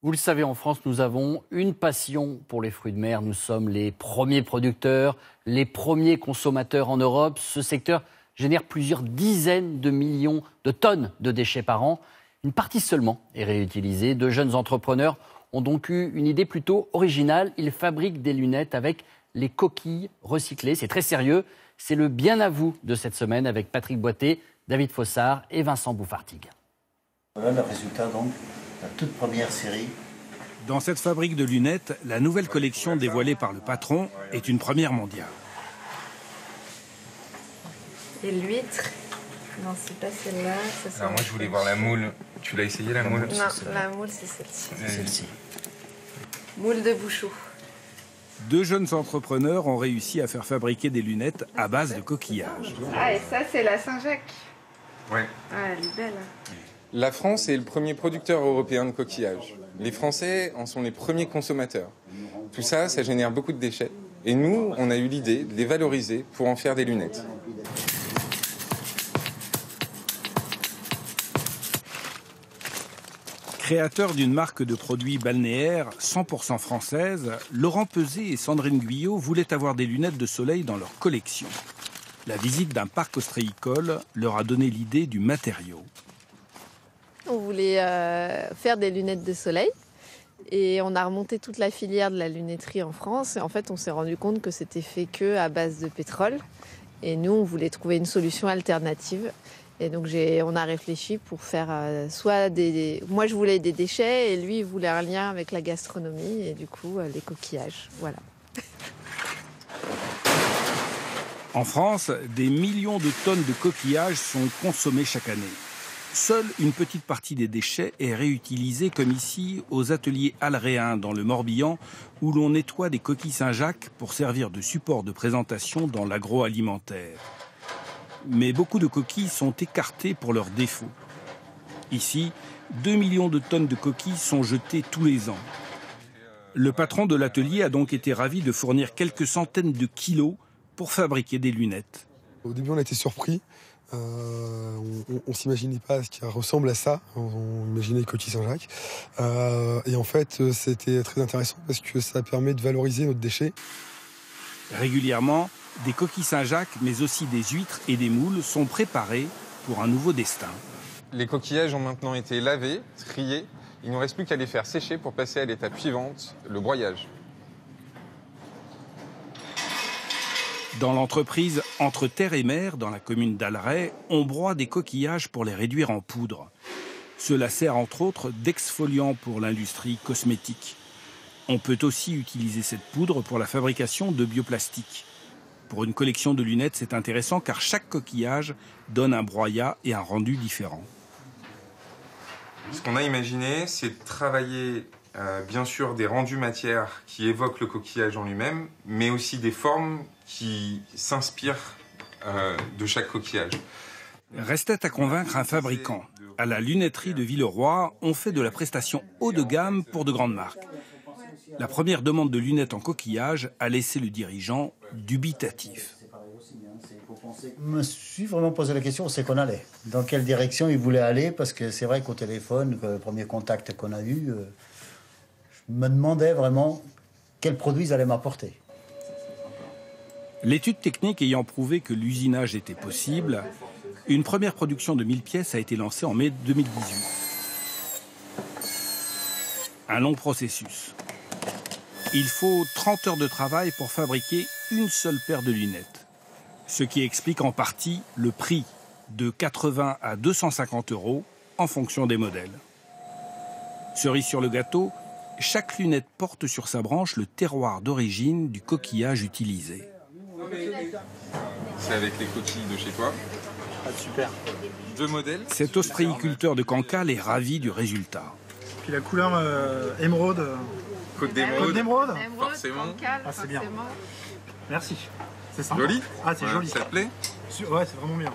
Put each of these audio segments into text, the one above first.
Vous le savez, en France, nous avons une passion pour les fruits de mer. Nous sommes les premiers producteurs, les premiers consommateurs en Europe. Ce secteur génère plusieurs dizaines de millions de tonnes de déchets par an. Une partie seulement est réutilisée. De jeunes entrepreneurs ont donc eu une idée plutôt originale. Ils fabriquent des lunettes avec les coquilles recyclées. C'est très sérieux. C'est le bien à vous de cette semaine avec Patrick Boité, David Fossard et Vincent Bouffartigue. Voilà le résultat donc, la toute première série. Dans cette fabrique de lunettes, la nouvelle collection dévoilée par le patron est une première mondiale. Et l'huître? Non, c'est pas celle-là. Alors moi je voulais voir la moule. Tu l'as essayé la moule? Non, la moule c'est celle-ci. Celle-ci. Moule de Bouchot. Deux jeunes entrepreneurs ont réussi à faire fabriquer des lunettes à base de coquillages. Ah, et ça c'est la Saint-Jacques. Ouais. Ah, elle est belle. La France est le premier producteur européen de coquillages. Les Français en sont les premiers consommateurs. Tout ça, ça génère beaucoup de déchets. Et nous, on a eu l'idée de les valoriser pour en faire des lunettes. Créateurs d'une marque de produits balnéaires 100% française, Laurent Peuzé et Sandrine Guyot voulaient avoir des lunettes de soleil dans leur collection. La visite d'un parc ostréicole leur a donné l'idée du matériau. On voulait faire des lunettes de soleil et on a remonté toute la filière de la lunetterie en France. Et en fait, on s'est rendu compte que c'était fait que à base de pétrole. Et nous, on voulait trouver une solution alternative. Et donc, on a réfléchi pour faire soit des... Moi, je voulais des déchets et lui, il voulait un lien avec la gastronomie et du coup, les coquillages. Voilà. En France, des millions de tonnes de coquillages sont consommés chaque année. Seule une petite partie des déchets est réutilisée, comme ici aux ateliers Alréens dans le Morbihan, où l'on nettoie des coquilles Saint-Jacques pour servir de support de présentation dans l'agroalimentaire. Mais beaucoup de coquilles sont écartées pour leurs défauts. Ici, 2 millions de tonnes de coquilles sont jetées tous les ans. Le patron de l'atelier a donc été ravi de fournir quelques centaines de kilos pour fabriquer des lunettes. Au début, on a été surpris. On s'imaginait pas ce qui ressemble à ça. On imaginait les coquilles Saint-Jacques. Et en fait, c'était très intéressant parce que ça permet de valoriser notre déchet. Régulièrement, des coquilles Saint-Jacques, mais aussi des huîtres et des moules sont préparées pour un nouveau destin. Les coquillages ont maintenant été lavés, triés. Il ne nous reste plus qu'à les faire sécher pour passer à l'étape suivante, le broyage. Dans l'entreprise Entre Terre et Mer, dans la commune d'Alray, on broie des coquillages pour les réduire en poudre. Cela sert entre autres d'exfoliant pour l'industrie cosmétique. On peut aussi utiliser cette poudre pour la fabrication de bioplastiques. Pour une collection de lunettes, c'est intéressant car chaque coquillage donne un broyat et un rendu différent. Ce qu'on a imaginé, c'est de travailler bien sûr des rendus matières qui évoquent le coquillage en lui-même, mais aussi des formes qui s'inspirent de chaque coquillage. Restait à convaincre un fabricant. À la lunetterie de Villeroy, on fait de la prestation haut de gamme pour de grandes marques. La première demande de lunettes en coquillage a laissé le dirigeant dubitatif. Je me suis vraiment posé la question, c'est qu'on allait. Dans quelle direction il voulait aller, parce que c'est vrai qu'au téléphone, le premier contact qu'on a eu, je me demandais vraiment quels produits ils allaient m'apporter. L'étude technique ayant prouvé que l'usinage était possible, une première production de 1000 pièces a été lancée en mai 2018. Un long processus. Il faut 30 heures de travail pour fabriquer une seule paire de lunettes. Ce qui explique en partie le prix de 80 à 250 € en fonction des modèles. Cerise sur le gâteau, chaque lunette porte sur sa branche le terroir d'origine du coquillage utilisé. C'est avec les coquilles de chez toi. Ah, super. 2 modèles. Cet ostréiculteur de Cancale est ravi du résultat. Puis la couleur émeraude. Côte d'émeraude. Côte d'émeraude. Forcément. Ah, c'est bien. Merci. C'est sympa. Joli. Ah, c'est joli. Ça te plaît? Ouais, c'est vraiment bien.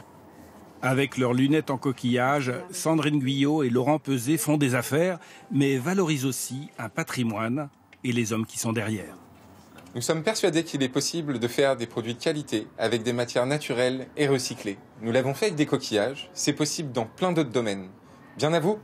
Avec leurs lunettes en coquillage, Sandrine Guyot et Laurent Peuzé font des affaires, mais valorisent aussi un patrimoine et les hommes qui sont derrière. Nous sommes persuadés qu'il est possible de faire des produits de qualité avec des matières naturelles et recyclées. Nous l'avons fait avec des coquillages, c'est possible dans plein d'autres domaines. Bien à vous!